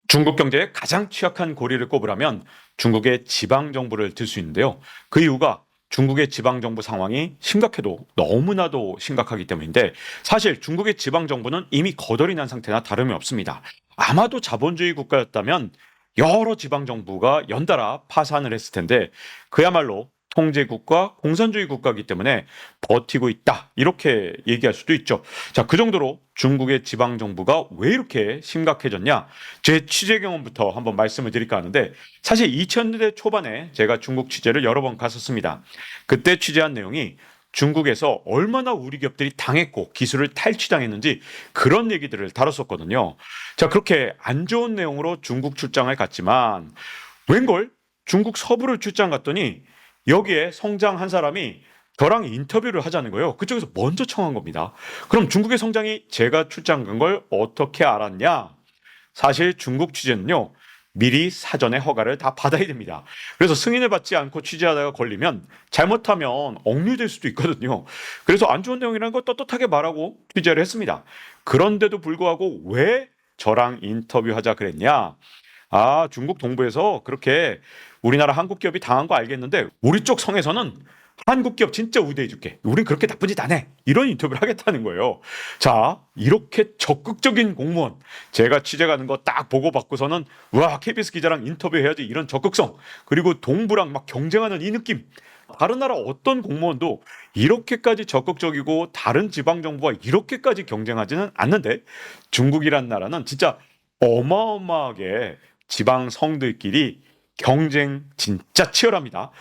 중국 경제에 가장 취약한 고리를 꼽으라면 중국의 지방 정부를 들 수 있는데요. 그 이유가 중국의 지방 정부 상황이 심각해도 너무나도 심각하기 때문인데, 사실 중국의 지방 정부는 이미 거덜이 난 상태나 다름이 없습니다. 아마도 자본주의 국가였다면 여러 지방 정부가 연달아 파산을 했을 텐데, 그야말로 통제국가, 공산주의 국가이기 때문에 버티고 있다, 이렇게 얘기할 수도 있죠. 자, 그 정도로 중국의 지방 정부가 왜 이렇게 심각해졌냐? 제 취재 경험부터 한번 말씀을 드릴까 하는데, 사실 2000년대 초반에 제가 중국 취재를 여러 번 갔었습니다. 그때 취재한 내용이 중국에서 얼마나 우리 기업들이 당했고 기술을 탈취당했는지 그런 얘기들을 다뤘었거든요. 자, 그렇게 안 좋은 내용으로 중국 출장을 갔지만 웬걸 중국 서부를 출장 갔더니 여기에 성장 한 사람이 저랑 인터뷰를 하자는 거예요. 그쪽에서 먼저 청한 겁니다. 그럼 중국의 성장이 제가 출장 간 걸 어떻게 알았냐? 사실 중국 취재는요, 미리 사전에 허가를 다 받아야 됩니다. 그래서 승인을 받지 않고 취재하다가 걸리면 잘못하면 억류될 수도 있거든요. 그래서 안 좋은 내용이라는 걸 떳떳하게 말하고 취재를 했습니다. 그런데도 불구하고 왜 저랑 인터뷰하자 그랬냐? 아, 중국 동부에서 그렇게 우리나라 한국 기업이 당한 거 알겠는데 우리 쪽 성에서는 한국 기업 진짜 우대해 줄게. 우린 그렇게 나쁜 짓 안 해. 이런 인터뷰를 하겠다는 거예요. 자, 이렇게 적극적인 공무원. 제가 취재 가는 거 딱 보고 받고서는 와, KBS 기자랑 인터뷰해야지, 이런 적극성. 그리고 동부랑 막 경쟁하는 이 느낌. 다른 나라 어떤 공무원도 이렇게까지 적극적이고 다른 지방 정부와 이렇게까지 경쟁하지는 않는데, 중국이란 나라는 진짜 어마어마하게 지방 성들끼리 경쟁 진짜 치열합니다.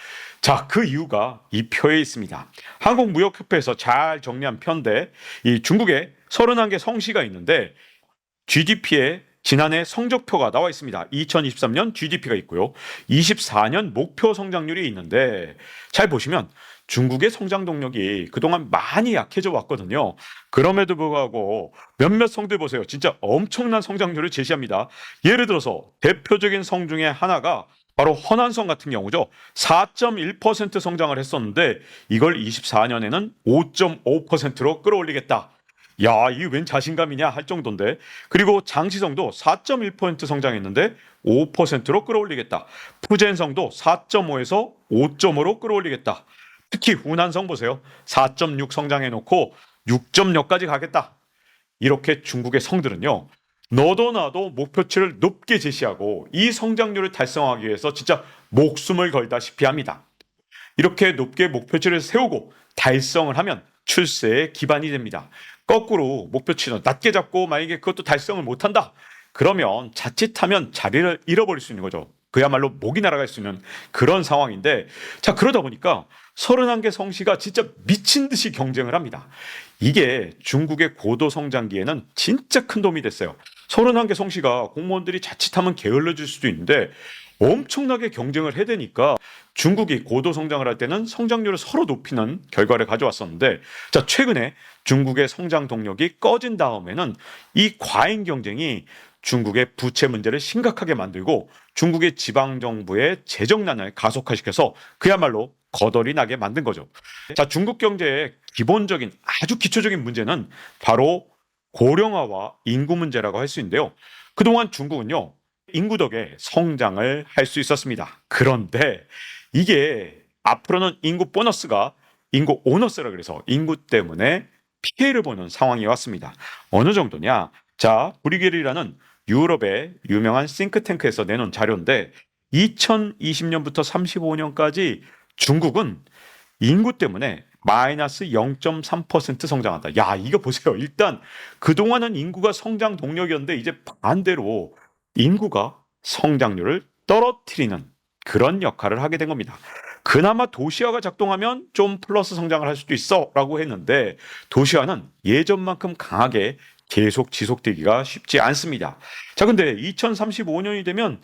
자, 그 이유가 이 표에 있습니다. 한국무역협회에서 잘 정리한 표인데, 이 중국에 31개 성시가 있는데 GDP에 지난해 성적표가 나와 있습니다. 2023년 GDP가 있고요. 24년 목표 성장률이 있는데, 잘 보시면 중국의 성장 동력이 그동안 많이 약해져 왔거든요. 그럼에도 불구하고 몇몇 성들 보세요. 진짜 엄청난 성장률을 제시합니다. 예를 들어서 대표적인 성 중에 하나가 바로 허난성 같은 경우죠. 4.1% 성장을 했었는데 이걸 24년에는 5.5%로 끌어올리겠다. 야, 이게 웬 자신감이냐 할 정도인데. 그리고 장시성도 4.1% 성장했는데 5%로 끌어올리겠다. 푸젠성도 4.5에서 5.5로 끌어올리겠다. 특히 후난성 보세요. 4.6 성장해놓고 6.0까지 가겠다. 이렇게 중국의 성들은요, 너도 나도 목표치를 높게 제시하고 이 성장률을 달성하기 위해서 진짜 목숨을 걸다시피 합니다. 이렇게 높게 목표치를 세우고 달성을 하면 출세의 기반이 됩니다. 거꾸로 목표치는 낮게 잡고 만약에 그것도 달성을 못한다, 그러면 자칫하면 자리를 잃어버릴 수 있는 거죠. 그야말로 목이 날아갈 수 있는 그런 상황인데, 자, 그러다 보니까 31개 성시가 진짜 미친 듯이 경쟁을 합니다. 이게 중국의 고도 성장기에는 진짜 큰 도움이 됐어요. 31개 성시가 공무원들이 자칫하면 게을러질 수도 있는데 엄청나게 경쟁을 해대니까 중국이 고도 성장을 할 때는 성장률을 서로 높이는 결과를 가져왔었는데, 자, 최근에 중국의 성장 동력이 꺼진 다음에는 이 과잉 경쟁이 중국의 부채 문제를 심각하게 만들고 중국의 지방 정부의 재정난을 가속화시켜서 그야말로 거덜이 나게 만든 거죠. 자, 중국 경제의 기본적인 아주 기초적인 문제는 바로 고령화와 인구 문제라고 할 수 있는데요. 그동안 중국은요, 인구 덕에 성장을 할 수 있었습니다. 그런데 이게 앞으로는 인구 보너스가 인구 오너스라 그래서 인구 때문에 피해를 보는 상황이 왔습니다. 어느 정도냐? 자, 브리겔이라는 유럽의 유명한 싱크탱크에서 내놓은 자료인데 2020년부터 35년까지 중국은 인구 때문에 마이너스 0.3% 성장한다. 야, 이거 보세요. 일단 그동안은 인구가 성장 동력이었는데 이제 반대로 인구가 성장률을 떨어뜨리는 그런 역할을 하게 된 겁니다. 그나마 도시화가 작동하면 좀 플러스 성장을 할 수도 있어 라고 했는데, 도시화는 예전만큼 강하게 계속 지속되기가 쉽지 않습니다. 자, 근데 2035년이 되면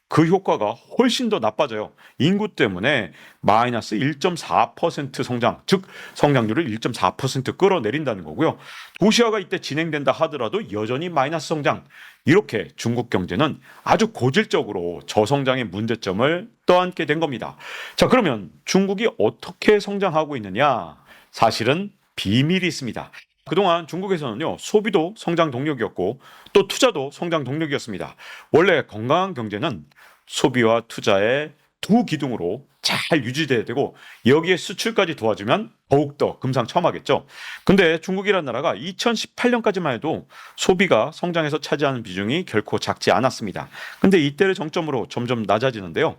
그 효과가 훨씬 더 나빠져요. 인구 때문에 마이너스 1.4% 성장, 즉 성장률을 1.4% 끌어내린다는 거고요. 도시화가 이때 진행된다 하더라도 여전히 마이너스 성장. 이렇게 중국 경제는 아주 고질적으로 저성장의 문제점을 떠안게 된 겁니다. 자, 그러면 중국이 어떻게 성장하고 있느냐? 사실은 비밀이 있습니다. 그동안 중국에서는요, 소비도 성장 동력이었고 또 투자도 성장 동력이었습니다. 원래 건강한 경제는 소비와 투자의 두 기둥으로 잘 유지돼야 되고 여기에 수출까지 도와주면 더욱더 금상첨화겠죠. 근데 중국이라는 나라가 2018년까지만 해도 소비가 성장에서 차지하는 비중이 결코 작지 않았습니다. 근데 이때를 정점으로 점점 낮아지는데요.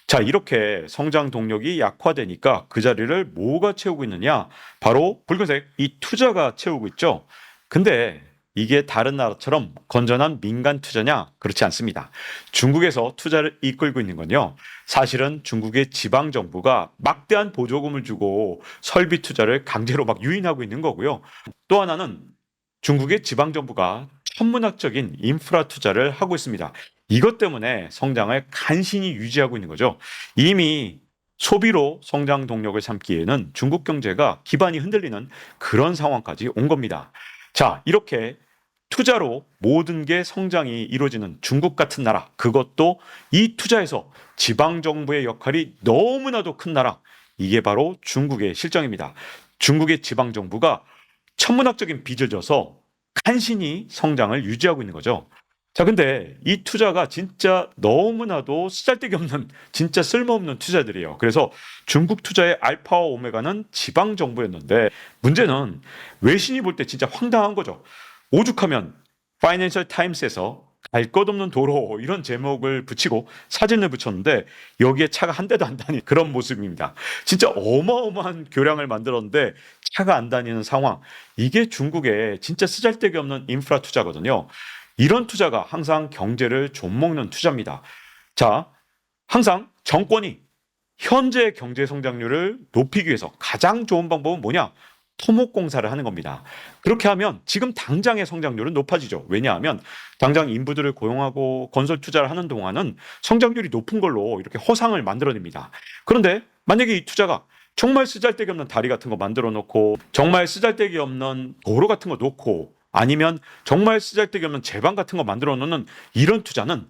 자, 이렇게 성장 동력이 약화되니까 그 자리를 뭐가 채우고 있느냐? 바로 붉은색 이 투자가 채우고 있죠. 근데 이게 다른 나라처럼 건전한 민간 투자냐? 그렇지 않습니다. 중국에서 투자를 이끌고 있는 건요. 사실은 중국의 지방 정부가 막대한 보조금을 주고 설비 투자를 강제로 막 유인하고 있는 거고요. 또 하나는 중국의 지방 정부가 천문학적인 인프라 투자를 하고 있습니다. 이것 때문에 성장을 간신히 유지하고 있는 거죠. 이미 소비로 성장 동력을 삼기에는 중국 경제가 기반이 흔들리는 그런 상황까지 온 겁니다. 자, 이렇게 투자로 모든 게 성장이 이루어지는 중국 같은 나라, 그것도 이 투자에서 지방 정부의 역할이 너무나도 큰 나라, 이게 바로 중국의 실정입니다. 중국의 지방 정부가 천문학적인 빚을 져서 간신히 성장을 유지하고 있는 거죠. 자, 근데 이 투자가 진짜 너무나도 쓰잘데기 없는 진짜 쓸모없는 투자들이에요. 그래서 중국 투자의 알파와 오메가는 지방 정부였는데 문제는 외신이 볼 때 진짜 황당한 거죠. 오죽하면 파이낸셜 타임스에서 갈 것 없는 도로 이런 제목을 붙이고 사진을 붙였는데 여기에 차가 한 대도 안 다니는 그런 모습입니다. 진짜 어마어마한 교량을 만들었는데 차가 안 다니는 상황. 이게 중국의 진짜 쓰잘데기 없는 인프라 투자거든요. 이런 투자가 항상 경제를 좀먹는 투자입니다. 자, 항상 정권이 현재 경제 성장률을 높이기 위해서 가장 좋은 방법은 뭐냐? 토목공사를 하는 겁니다. 그렇게 하면 지금 당장의 성장률은 높아지죠. 왜냐하면 당장 인부들을 고용하고 건설 투자를 하는 동안은 성장률이 높은 걸로 이렇게 허상을 만들어냅니다. 그런데 만약에 이 투자가 정말 쓰잘데기 없는 다리 같은 거 만들어 놓고 정말 쓰잘데기 없는 도로 같은 거 놓고 아니면 정말 쓰잘데기 없는 제방 같은 거 만들어 놓는 이런 투자는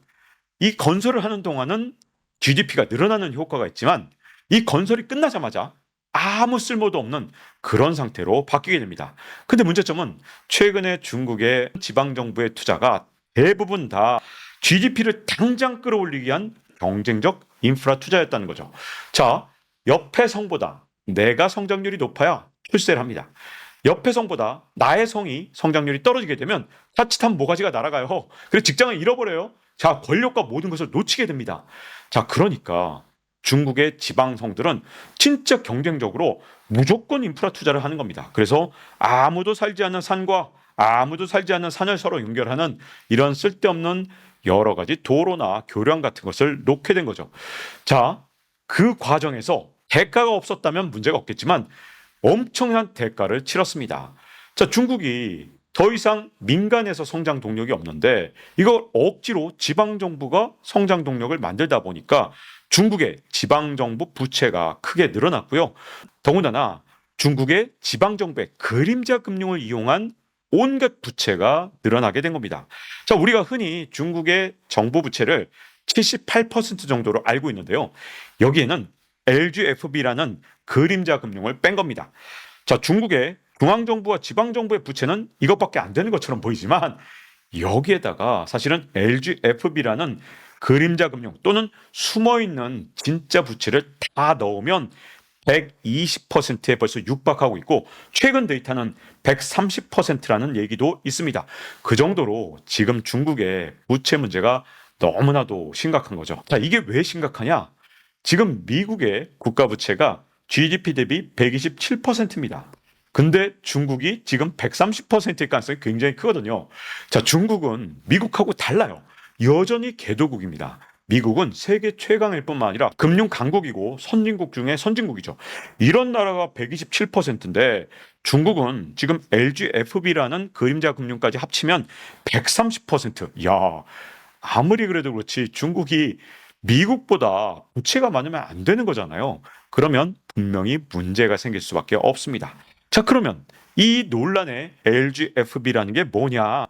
이 건설을 하는 동안은 GDP가 늘어나는 효과가 있지만 이 건설이 끝나자마자 아무 쓸모도 없는 그런 상태로 바뀌게 됩니다. 근데 문제점은 최근에 중국의 지방정부의 투자가 대부분 다 GDP를 당장 끌어올리기 위한 경쟁적 인프라 투자였다는 거죠. 자, 옆의 성보다 내가 성장률이 높아야 출세를 합니다. 옆의 성보다 나의 성이 성장률이 떨어지게 되면 자칫하면 모가지가 날아가요. 그래서 직장을 잃어버려요. 자, 권력과 모든 것을 놓치게 됩니다. 자, 그러니까 중국의 지방성들은 진짜 경쟁적으로 무조건 인프라 투자를 하는 겁니다. 그래서 아무도 살지 않는 산과 아무도 살지 않는 산을 서로 연결하는 이런 쓸데없는 여러 가지 도로나 교량 같은 것을 놓게 된 거죠. 자, 그 과정에서 대가가 없었다면 문제가 없겠지만 엄청난 대가를 치렀습니다. 자, 중국이 더 이상 민간에서 성장 동력이 없는데 이걸 억지로 지방정부가 성장 동력을 만들다 보니까 중국의 지방정부 부채가 크게 늘어났고요. 더군다나 중국의 지방정부의 그림자 금융을 이용한 온갖 부채가 늘어나게 된 겁니다. 자, 우리가 흔히 중국의 정부 부채를 78% 정도로 알고 있는데요. 여기에는 LGFB라는 그림자 금융을 뺀 겁니다. 자, 중국의 중앙정부와 지방정부의 부채는 이것밖에 안 되는 것처럼 보이지만 여기에다가 사실은 LGFB라는 그림자 금융 또는 숨어있는 진짜 부채를 다 넣으면 120%에 벌써 육박하고 있고 최근 데이터는 130%라는 얘기도 있습니다. 그 정도로 지금 중국의 부채 문제가 너무나도 심각한 거죠. 자, 이게 왜 심각하냐? 지금 미국의 국가 부채가 GDP 대비 127%입니다. 근데 중국이 지금 130%일 가능성이 굉장히 크거든요. 자, 중국은 미국하고 달라요. 여전히 개도국입니다. 미국은 세계 최강일 뿐만 아니라 금융 강국이고 선진국 중에 선진국이죠. 이런 나라가 127%인데 중국은 지금 LGFB라는 그림자 금융까지 합치면 130%. 야, 아무리 그래도 그렇지 중국이 미국보다 부채가 많으면 안 되는 거잖아요. 그러면 분명히 문제가 생길 수밖에 없습니다. 자, 그러면 이 논란의 LGFB라는 게 뭐냐?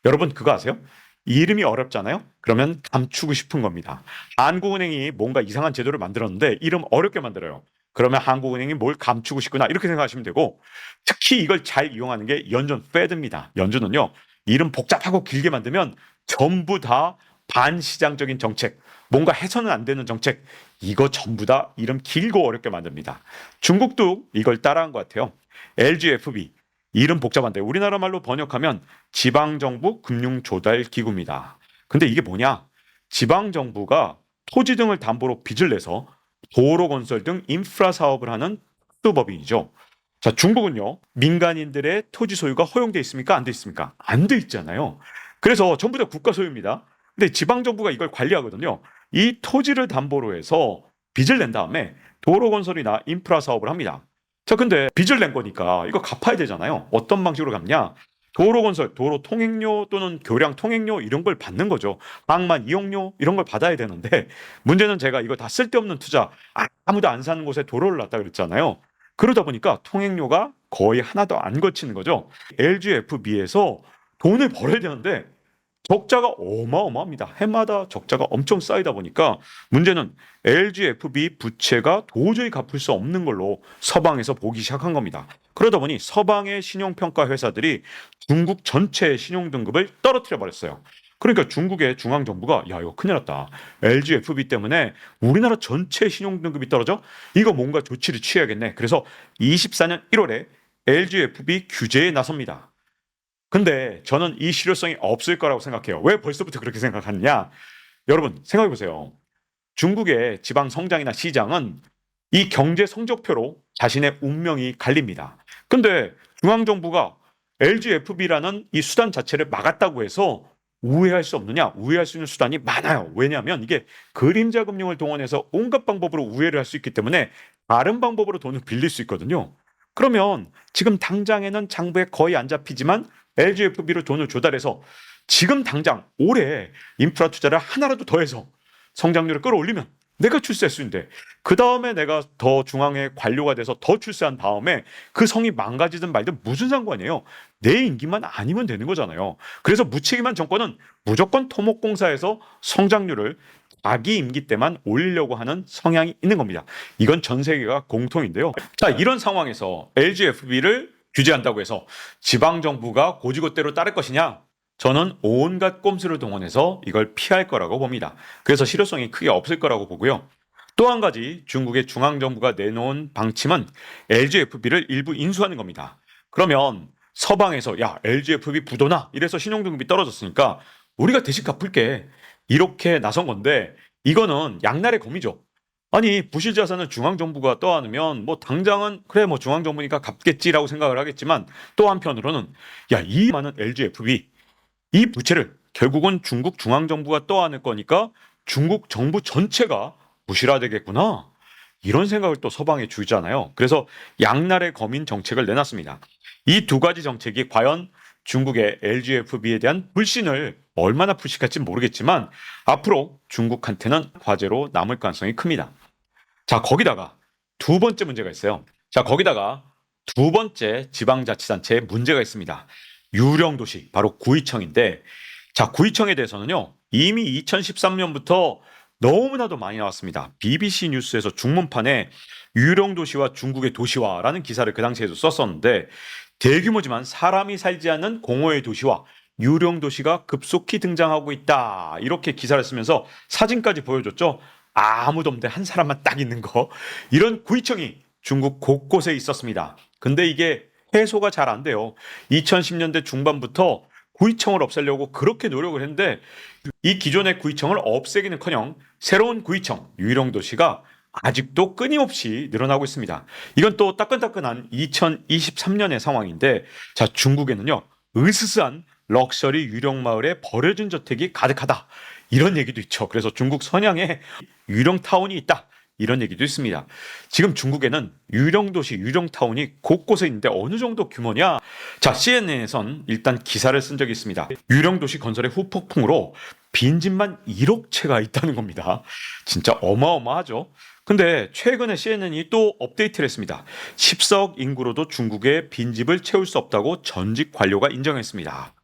여러분 그거 아세요? 이름이 어렵잖아요? 그러면 감추고 싶은 겁니다. 한국은행이 뭔가 이상한 제도를 만들었는데 이름 어렵게 만들어요. 그러면 한국은행이 뭘 감추고 싶구나 이렇게 생각하시면 되고 특히 이걸 잘 이용하는 게 연준 패드입니다. 연준은요. 이름 복잡하고 길게 만들면 전부 다 반시장적인 정책, 뭔가 해서는 안 되는 정책 이거 전부 다 이름 길고 어렵게 만듭니다. 중국도 이걸 따라한 것 같아요. LGFB 이름 복잡한데 우리나라 말로 번역하면 지방정부 금융조달기구입니다. 근데 이게 뭐냐? 지방정부가 토지 등을 담보로 빚을 내서 도로 건설 등 인프라 사업을 하는 특수법인이죠. 자, 중국은요, 민간인들의 토지 소유가 허용돼 있습니까? 안 돼 있습니까? 안 돼 있잖아요. 그래서 전부 다 국가 소유입니다. 근데 지방정부가 이걸 관리하거든요. 이 토지를 담보로 해서 빚을 낸 다음에 도로 건설이나 인프라 사업을 합니다. 자, 근데 빚을 낸 거니까 이거 갚아야 되잖아요. 어떤 방식으로 갚냐? 도로 건설, 도로 통행료 또는 교량 통행료 이런 걸 받는 거죠. 방만 이용료 이런 걸 받아야 되는데 문제는 제가 이거 다 쓸데없는 투자, 아무도 안 사는 곳에 도로를 놨다 그랬잖아요. 그러다 보니까 통행료가 거의 하나도 안 거치는 거죠. LGFB에서 돈을 벌어야 되는데 적자가 어마어마합니다. 해마다 적자가 엄청 쌓이다 보니까 문제는 LGFB 부채가 도저히 갚을 수 없는 걸로 서방에서 보기 시작한 겁니다. 그러다 보니 서방의 신용평가 회사들이 중국 전체의 신용등급을 떨어뜨려 버렸어요. 그러니까 중국의 중앙정부가 야 이거 큰일 났다. LGFB 때문에 우리나라 전체 신용등급이 떨어져? 이거 뭔가 조치를 취해야겠네. 그래서 24년 1월에 LGFB 규제에 나섭니다. 근데 저는 이 실효성이 없을 거라고 생각해요. 왜 벌써부터 그렇게 생각하느냐? 여러분 생각해 보세요. 중국의 지방 성장이나 시장은 이 경제 성적표로 자신의 운명이 갈립니다. 근데 중앙정부가 LGFB라는 이 수단 자체를 막았다고 해서 우회할 수 없느냐? 우회할 수 있는 수단이 많아요. 왜냐하면 이게 그림자 금융을 동원해서 온갖 방법으로 우회를 할 수 있기 때문에 다른 방법으로 돈을 빌릴 수 있거든요. 그러면 지금 당장에는 장부에 거의 안 잡히지만 LGFB로 돈을 조달해서 지금 당장 올해 인프라 투자를 하나라도 더해서 성장률을 끌어올리면 내가 출세할 수 있는데 그 다음에 내가 더 중앙의 관료가 돼서 더 출세한 다음에 그 성이 망가지든 말든 무슨 상관이에요. 내 임기만 아니면 되는 거잖아요. 그래서 무책임한 정권은 무조건 토목공사에서 성장률을 자기 임기 때만 올리려고 하는 성향이 있는 겁니다. 이건 전 세계가 공통인데요. 자, 이런 상황에서 LGFB를 규제한다고 해서 지방정부가 고지고대로 따를 것이냐? 저는 온갖 꼼수를 동원해서 이걸 피할 거라고 봅니다. 그래서 실효성이 크게 없을 거라고 보고요. 또 한 가지 중국의 중앙정부가 내놓은 방침은 LGFB를 일부 인수하는 겁니다. 그러면 서방에서 야 LGFB 부도나 이래서 신용등급이 떨어졌으니까 우리가 대신 갚을게 이렇게 나선 건데 이거는 양날의 검이죠. 아니 부실 자산을 중앙정부가 떠안으면 뭐 당장은 그래 뭐 중앙정부니까 갚겠지라고 생각을 하겠지만 또 한편으로는 야 이 많은 LGFB 이 부채를 결국은 중국 중앙정부가 떠안을 거니까 중국 정부 전체가 무실화되겠구나 이런 생각을 또 서방에 주잖아요. 그래서 양날의 검인 정책을 내놨습니다. 이 두 가지 정책이 과연 중국의 LGFB에 대한 불신을 얼마나 불식할지 모르겠지만 앞으로 중국한테는 과제로 남을 가능성이 큽니다. 자, 거기다가 두 번째 문제가 있어요. 자, 거기다가 두 번째 지방자치단체에 문제가 있습니다. 유령도시, 바로 구의청인데, 자, 구의청에 대해서는요, 이미 2013년부터 너무나도 많이 나왔습니다. BBC 뉴스에서 중문판에 유령도시와 중국의 도시화라는 기사를 그 당시에도 썼었는데, 대규모지만 사람이 살지 않는 공허의 도시와 유령도시가 급속히 등장하고 있다. 이렇게 기사를 쓰면서 사진까지 보여줬죠. 아무도 없는데 한 사람만 딱 있는 거. 이런 구의청이 중국 곳곳에 있었습니다. 근데 이게 해소가 잘 안 돼요. 2010년대 중반부터 구의청을 없애려고 그렇게 노력을 했는데 이 기존의 구의청을 없애기는커녕 새로운 구의청, 유령도시가 아직도 끊임없이 늘어나고 있습니다. 이건 또 따끈따끈한 2023년의 상황인데 자 중국에는요. 으스스한 럭셔리 유령 마을에 버려진 저택이 가득하다. 이런 얘기도 있죠. 그래서 중국 선양에 유령타운이 있다. 이런 얘기도 있습니다. 지금 중국에는 유령도시, 유령타운이 곳곳에 있는데 어느 정도 규모냐? 자, CNN에선 일단 기사를 쓴 적이 있습니다. 유령도시 건설의 후폭풍으로 빈집만 1억 채가 있다는 겁니다. 진짜 어마어마하죠? 근데 최근에 CNN이 또 업데이트를 했습니다. 14억 인구로도 중국의 빈집을 채울 수 없다고 전직 관료가 인정했습니다.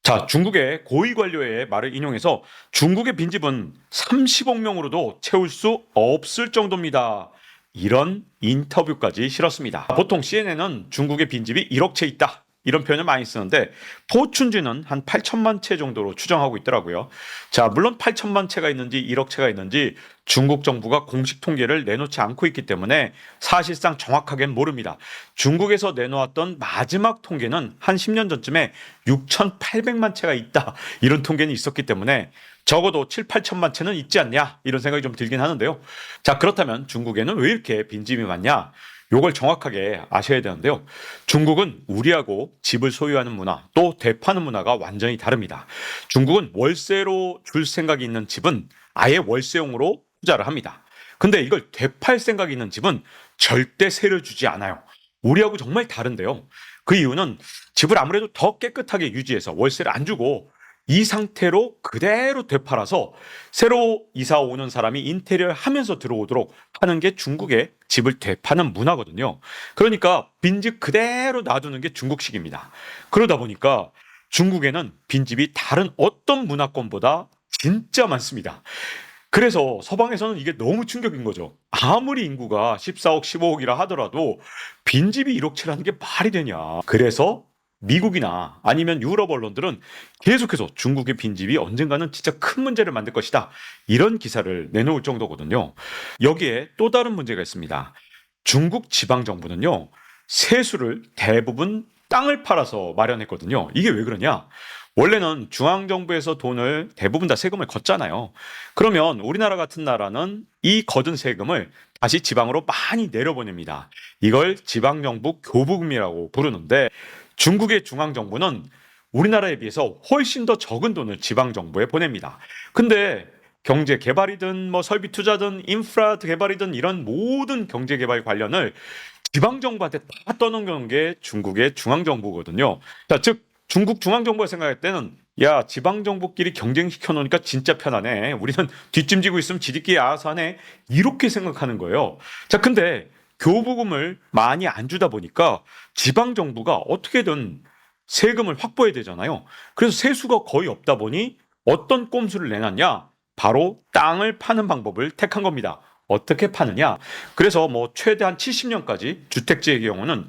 자, 중국의 고위 관료의 말을 인용해서 중국의 빈집은 30억 명으로도 채울 수 없을 정도입니다. 이런 인터뷰까지 실었습니다. 보통 CNN은 중국의 빈집이 1억 채 있다, 이런 표현을 많이 쓰는데 포춘지는 한 8천만 채 정도로 추정하고 있더라고요. 자, 물론 8천만 채가 있는지 1억 채가 있는지 중국 정부가 공식 통계를 내놓지 않고 있기 때문에 사실상 정확하게는 모릅니다. 중국에서 내놓았던 마지막 통계는 한 10년 전쯤에 6,800만 채가 있다, 이런 통계는 있었기 때문에 적어도 7, 8천만 채는 있지 않냐, 이런 생각이 좀 들긴 하는데요. 자, 그렇다면 중국에는 왜 이렇게 빈집이 많냐? 요걸 정확하게 아셔야 되는데요. 중국은 우리하고 집을 소유하는 문화, 또 되파는 문화가 완전히 다릅니다. 중국은 월세로 줄 생각이 있는 집은 아예 월세용으로 투자를 합니다. 근데 이걸 되팔 생각이 있는 집은 절대 세를 주지 않아요. 우리하고 정말 다른데요. 그 이유는 집을 아무래도 더 깨끗하게 유지해서 월세를 안 주고 이 상태로 그대로 되팔아서 새로 이사 오는 사람이 인테리어를 하면서 들어오도록 하는 게 중국의 집을 되파는 문화거든요. 그러니까 빈집 그대로 놔두는 게 중국식입니다. 그러다 보니까 중국에는 빈집이 다른 어떤 문화권보다 진짜 많습니다. 그래서 서방에서는 이게 너무 충격인 거죠. 아무리 인구가 14억, 15억이라 하더라도 빈집이 1억 채라는 게 말이 되냐. 그래서 미국이나 아니면 유럽 언론들은 계속해서 중국의 빈집이 언젠가는 진짜 큰 문제를 만들 것이다, 이런 기사를 내놓을 정도거든요. 여기에 또 다른 문제가 있습니다. 중국 지방정부는요, 세수를 대부분 땅을 팔아서 마련했거든요. 이게 왜 그러냐? 원래는 중앙정부에서 돈을 대부분 다 세금을 걷잖아요. 그러면 우리나라 같은 나라는 이 걷은 세금을 다시 지방으로 많이 내려보냅니다. 이걸 지방정부 교부금이라고 부르는데 중국의 중앙정부는 우리나라에 비해서 훨씬 더 적은 돈을 지방정부에 보냅니다. 근데 경제 개발이든 뭐 설비 투자든 인프라 개발이든 이런 모든 경제 개발 관련을 지방정부한테 다 떠넘기는 게 중국의 중앙정부거든요. 자, 즉 중국 중앙정부가 생각할 때는 야, 지방정부끼리 경쟁시켜 놓으니까 진짜 편하네, 우리는 뒷짐지고 있으면 지들끼리 알아서 하네, 이렇게 생각하는 거예요. 자, 근데 교부금을 많이 안 주다 보니까 지방정부가 어떻게든 세금을 확보해야 되잖아요. 그래서 세수가 거의 없다 보니 어떤 꼼수를 내놨냐? 바로 땅을 파는 방법을 택한 겁니다. 어떻게 파느냐? 그래서 뭐 최대 한 70년까지 주택지의 경우는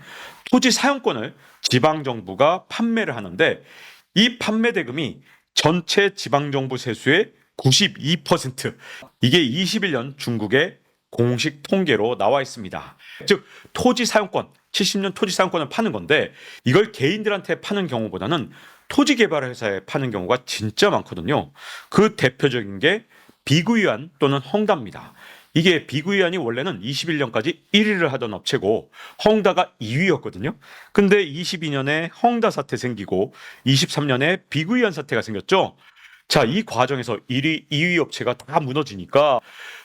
토지 사용권을 지방정부가 판매를 하는데 이 판매 대금이 전체 지방정부 세수의 92%, 이게 21년 중국의 공식 통계로 나와 있습니다. 즉 토지 사용권, 70년 토지 사용권을 파는 건데 이걸 개인들한테 파는 경우보다는 토지 개발 회사에 파는 경우가 진짜 많거든요. 그 대표적인 게 비구이안 또는 헝다입니다. 이게 비구이안이 원래는 21년까지 1위를 하던 업체고 헝다가 2위였거든요. 근데 22년에 헝다 사태 생기고 23년에 비구이안 사태가 생겼죠. 자, 이 과정에서 1위, 2위 업체가 다 무너지니까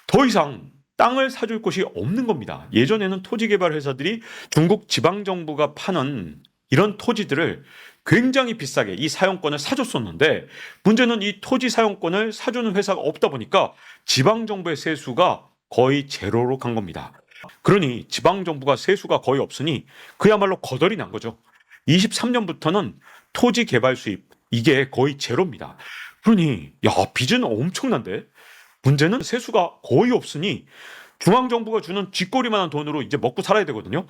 더 이상 땅을 사줄 곳이 없는 겁니다. 예전에는 토지 개발 회사들이 중국 지방정부가 파는 이런 토지들을 굉장히 비싸게 이 사용권을 사줬었는데 문제는 이 토지 사용권을 사주는 회사가 없다 보니까 지방정부의 세수가 거의 제로로 간 겁니다. 그러니 지방정부가 세수가 거의 없으니 그야말로 거덜이 난 거죠. 23년부터는 토지 개발 수입, 이게 거의 제로입니다. 그러니 야, 빚은 엄청난데 문제는 세수가 거의 없으니 중앙정부가 주는 쥐꼬리만한 돈으로 이제 먹고 살아야 되거든요.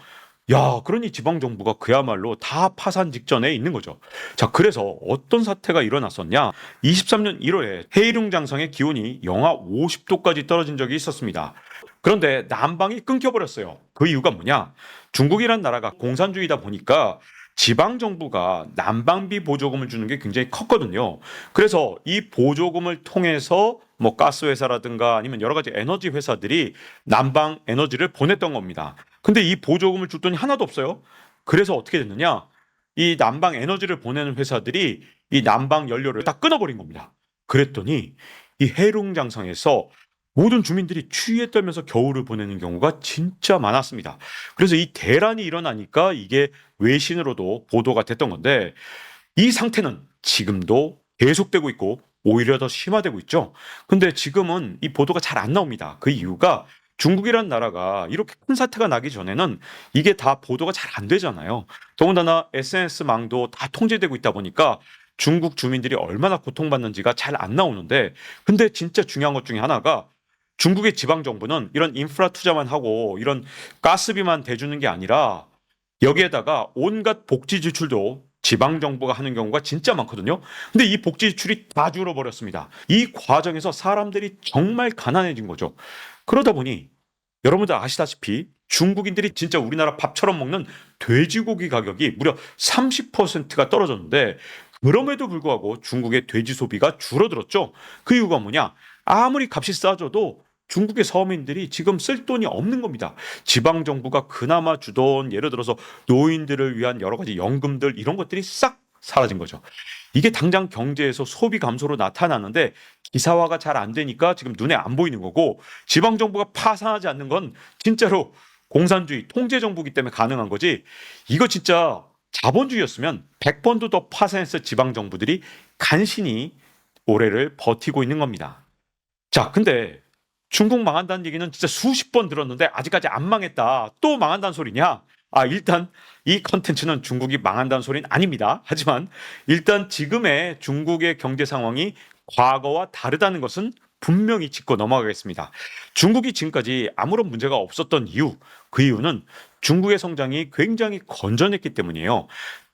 야, 그러니 지방정부가 그야말로 다 파산 직전에 있는 거죠. 자, 그래서 어떤 사태가 일어났었냐? 23년 1월에 헤이룽 장성의 기온이 영하 50도까지 떨어진 적이 있었습니다. 그런데 난방이 끊겨버렸어요. 그 이유가 뭐냐? 중국이란 나라가 공산주의다 보니까 지방정부가 난방비 보조금을 주는 게 굉장히 컸거든요. 그래서 이 보조금을 통해서 뭐 가스회사라든가 아니면 여러 가지 에너지 회사들이 난방 에너지를 보냈던 겁니다. 근데 이 보조금을 줬더니 하나도 없어요. 그래서 어떻게 됐느냐? 이 난방 에너지를 보내는 회사들이 이 난방 연료를 다 끊어버린 겁니다. 그랬더니 이 해룽장성에서 모든 주민들이 추위에 떨면서 겨울을 보내는 경우가 진짜 많았습니다. 그래서 이 대란이 일어나니까 이게 외신으로도 보도가 됐던 건데 이 상태는 지금도 계속되고 있고 오히려 더 심화되고 있죠. 근데 지금은 이 보도가 잘 안 나옵니다. 그 이유가 중국이란 나라가 이렇게 큰 사태가 나기 전에는 이게 다 보도가 잘 안 되잖아요. 더군다나 SNS망도 다 통제되고 있다 보니까 중국 주민들이 얼마나 고통받는지가 잘 안 나오는데 근데 진짜 중요한 것 중에 하나가 중국의 지방 정부는 이런 인프라 투자만 하고 이런 가스비만 대주는 게 아니라 여기에다가 온갖 복지 지출도 지방 정부가 하는 경우가 진짜 많거든요. 근데 이 복지 지출이 다 줄어버렸습니다. 이 과정에서 사람들이 정말 가난해진 거죠. 그러다 보니 여러분들 아시다시피 중국인들이 진짜 우리나라 밥처럼 먹는 돼지고기 가격이 무려 30%가 떨어졌는데 그럼에도 불구하고 중국의 돼지 소비가 줄어들었죠. 그 이유가 뭐냐? 아무리 값이 싸져도 중국의 서민들이 지금 쓸 돈이 없는 겁니다. 지방 정부가 그나마 주던 예를 들어서 노인들을 위한 여러 가지 연금들 이런 것들이 싹 사라진 거죠. 이게 당장 경제에서 소비 감소로 나타나는데 기사화가 잘 안 되니까 지금 눈에 안 보이는 거고 지방 정부가 파산하지 않는 건 진짜로 공산주의 통제 정부이기 때문에 가능한 거지. 이거 진짜 자본주의였으면 100번도 더 파산했을 지방 정부들이 간신히 올해를 버티고 있는 겁니다. 자, 근데 중국 망한다는 얘기는 진짜 수십 번 들었는데 아직까지 안 망했다. 또 망한다는 소리냐? 일단 이 컨텐츠는 중국이 망한다는 소리는 아닙니다. 하지만 일단 지금의 중국의 경제 상황이 과거와 다르다는 것은 분명히 짚고 넘어가겠습니다. 중국이 지금까지 아무런 문제가 없었던 이유, 그 이유는 중국의 성장이 굉장히 건전했기 때문이에요.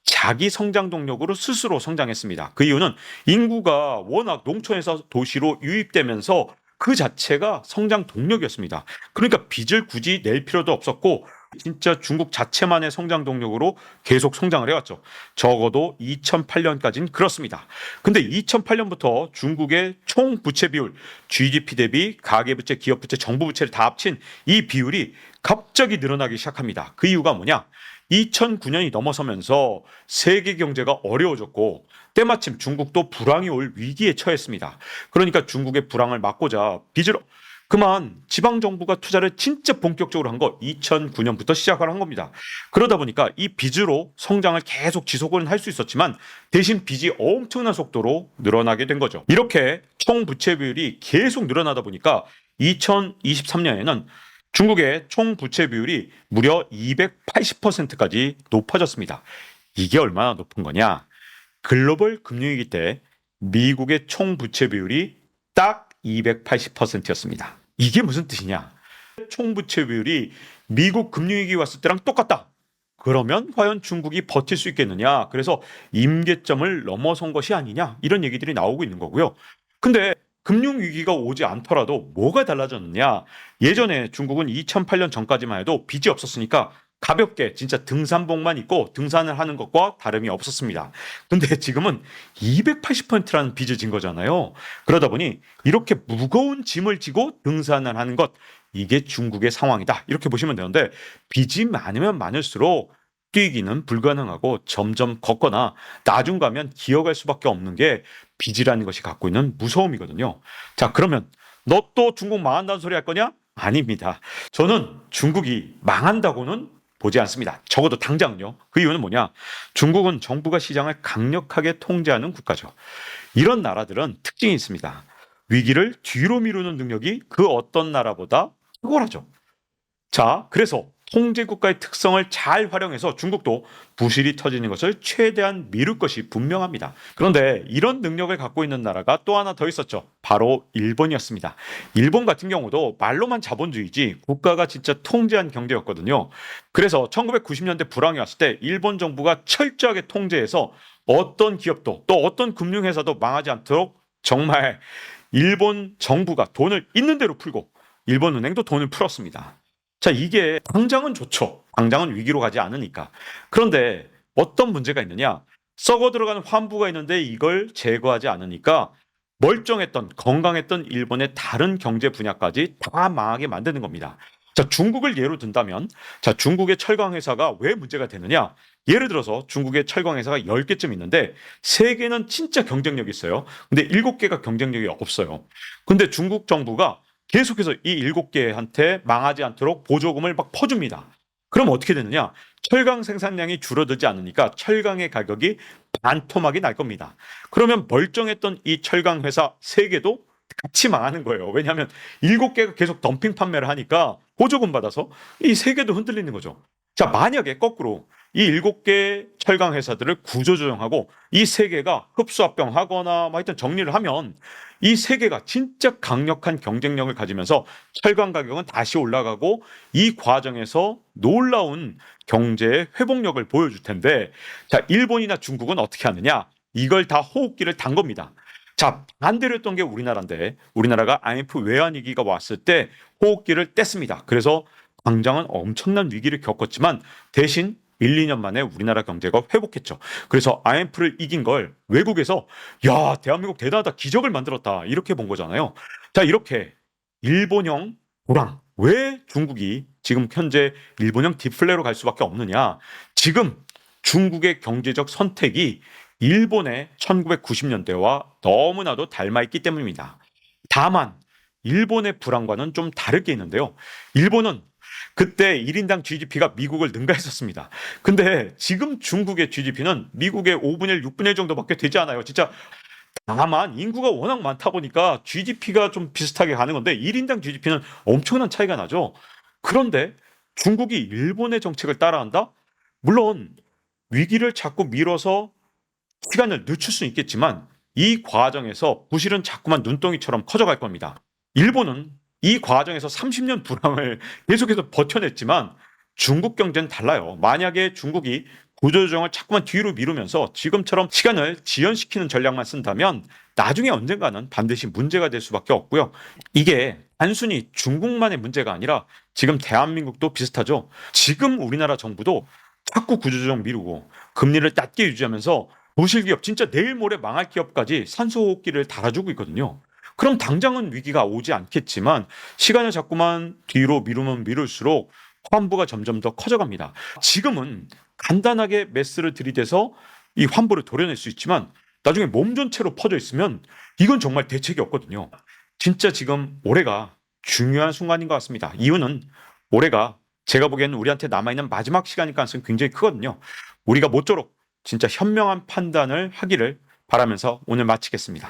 자기 성장 동력으로 스스로 성장했습니다. 그 이유는 인구가 워낙 농촌에서 도시로 유입되면서 그 자체가 성장 동력이었습니다. 그러니까 빚을 굳이 낼 필요도 없었고 진짜 중국 자체만의 성장 동력으로 계속 성장을 해왔죠. 적어도 2008년까지는 그렇습니다. 근데 2008년부터 중국의 총 부채 비율, GDP 대비 가계부채, 기업부채, 정부부채를 다 합친 이 비율이 갑자기 늘어나기 시작합니다. 그 이유가 뭐냐? 2009년이 넘어서면서 세계 경제가 어려워졌고 때마침 중국도 불황이 올 위기에 처했습니다. 그러니까 중국의 불황을 막고자 빚을 그만 지방 정부가 투자를 진짜 본격적으로 한 거 2009년부터 시작을 한 겁니다. 그러다 보니까 이 빚으로 성장을 계속 지속은 할 수 있었지만 대신 빚이 엄청난 속도로 늘어나게 된 거죠. 이렇게 총 부채 비율이 계속 늘어나다 보니까 2023년에는 중국의 총 부채 비율이 무려 280%까지 높아졌습니다. 이게 얼마나 높은 거냐? 글로벌 금융위기 때 미국의 총 부채 비율이 딱 280%였습니다. 이게 무슨 뜻이냐? 총 부채 비율이 미국 금융위기 왔을 때랑 똑같다. 그러면 과연 중국이 버틸 수 있겠느냐? 그래서 임계점을 넘어선 것이 아니냐? 이런 얘기들이 나오고 있는 거고요. 근데 금융위기가 오지 않더라도 뭐가 달라졌느냐? 예전에 중국은 2008년 전까지만 해도 빚이 없었으니까 가볍게 진짜 등산복만 입고 등산을 하는 것과 다름이 없었습니다. 근데 지금은 280%라는 빚을 진 거잖아요. 그러다 보니 이렇게 무거운 짐을 지고 등산을 하는 것, 이게 중국의 상황이다. 이렇게 보시면 되는데 빚이 많으면 많을수록 뛰기는 불가능하고 점점 걷거나 나중 가면 기어갈 수밖에 없는 게 빚이라는 것이 갖고 있는 무서움이거든요. 자, 그러면 너 또 중국 망한다는 소리 할 거냐? 아닙니다. 저는 중국이 망한다고는 보지 않습니다. 적어도 당장은요. 그 이유는 뭐냐? 중국은 정부가 시장을 강력하게 통제하는 국가죠. 이런 나라들은 특징이 있습니다. 위기를 뒤로 미루는 능력이 그 어떤 나라보다 탁월하죠. 자, 그래서 통제국가의 특성을 잘 활용해서 중국도 부실이 터지는 것을 최대한 미룰 것이 분명합니다. 그런데 이런 능력을 갖고 있는 나라가 또 하나 더 있었죠. 바로 일본이었습니다. 일본 같은 경우도 말로만 자본주의지 국가가 진짜 통제한 경제였거든요. 그래서 1990년대 불황이 왔을 때 일본 정부가 철저하게 통제해서 어떤 기업도 또 어떤 금융회사도 망하지 않도록 정말 일본 정부가 돈을 있는 대로 풀고 일본 은행도 돈을 풀었습니다. 자, 이게 당장은 좋죠. 당장은 위기로 가지 않으니까. 그런데 어떤 문제가 있느냐? 썩어 들어가는 환부가 있는데 이걸 제거하지 않으니까 멀쩡했던 건강했던 일본의 다른 경제 분야까지 다 망하게 만드는 겁니다. 자, 중국을 예로 든다면 자, 중국의 철강 회사가 왜 문제가 되느냐? 예를 들어서 중국의 철강 회사가 10개쯤 있는데 3개는 진짜 경쟁력이 있어요. 근데 7개가 경쟁력이 없어요. 근데 중국 정부가 계속해서 이 7개한테 망하지 않도록 보조금을 막 퍼줍니다. 그럼 어떻게 되느냐? 철강 생산량이 줄어들지 않으니까 철강의 가격이 반토막이 날 겁니다. 그러면 멀쩡했던 이 철강 회사 3개도 같이 망하는 거예요. 왜냐하면 7개가 계속 덤핑 판매를 하니까 보조금 받아서 이 3개도 흔들리는 거죠. 자, 만약에 거꾸로 이 7개 철강 회사들을 구조조정하고 이 3개가 흡수합병하거나 뭐 하여튼 정리를 하면 이 3개가 진짜 강력한 경쟁력을 가지면서 철강 가격은 다시 올라가고 이 과정에서 놀라운 경제의 회복력을 보여줄 텐데, 자, 일본이나 중국은 어떻게 하느냐? 이걸 다 호흡기를 단 겁니다. 자, 반대로 했던 게 우리나라인데, 우리나라가 IMF 외환위기가 왔을 때 호흡기를 뗐습니다. 그래서 당장은 엄청난 위기를 겪었지만 대신 1, 2년 만에 우리나라 경제가 회복했죠. 그래서 IMF를 이긴 걸 외국에서 야, 대한민국 대단하다, 기적을 만들었다, 이렇게 본 거잖아요. 자, 이렇게 일본형 불황, 왜 중국이 지금 현재 일본형 디플레로 갈 수밖에 없느냐? 지금 중국의 경제적 선택이 일본의 1990년대와 너무나도 닮아 있기 때문입니다. 다만 일본의 불황과는 좀 다르게 있는데요. 일본은 그때 1인당 GDP가 미국을 능가했었습니다. 근데 지금 중국의 GDP는 미국의 5분의 1, 6분의 1 정도밖에 되지 않아요. 진짜. 다만 인구가 워낙 많다 보니까 GDP가 좀 비슷하게 가는 건데 1인당 GDP는 엄청난 차이가 나죠. 그런데 중국이 일본의 정책을 따라한다? 물론 위기를 자꾸 미뤄서 시간을 늦출 수 있겠지만 이 과정에서 부실은 자꾸만 눈덩이처럼 커져갈 겁니다. 일본은 이 과정에서 30년 불황을 계속해서 버텨냈지만 중국 경제는 달라요. 만약에 중국이 구조조정을 자꾸만 뒤로 미루면서 지금처럼 시간을 지연시키는 전략만 쓴다면 나중에 언젠가는 반드시 문제가 될 수밖에 없고요. 이게 단순히 중국만의 문제가 아니라 지금 대한민국도 비슷하죠. 지금 우리나라 정부도 자꾸 구조조정 미루고 금리를 낮게 유지하면서 부실기업, 진짜 내일 모레 망할 기업까지 산소호흡기를 달아주고 있거든요. 그럼 당장은 위기가 오지 않겠지만 시간을 자꾸만 뒤로 미루면 미룰수록 환부가 점점 더 커져갑니다. 지금은 간단하게 메스를 들이대서 이 환부를 도려낼 수 있지만 나중에 몸 전체로 퍼져 있으면 이건 정말 대책이 없거든요. 진짜 지금 올해가 중요한 순간인 것 같습니다. 이유는 올해가 제가 보기에는 우리한테 남아있는 마지막 시간일 가능성이 굉장히 크거든요. 우리가 모쪼록 진짜 현명한 판단을 하기를 바라면서 오늘 마치겠습니다.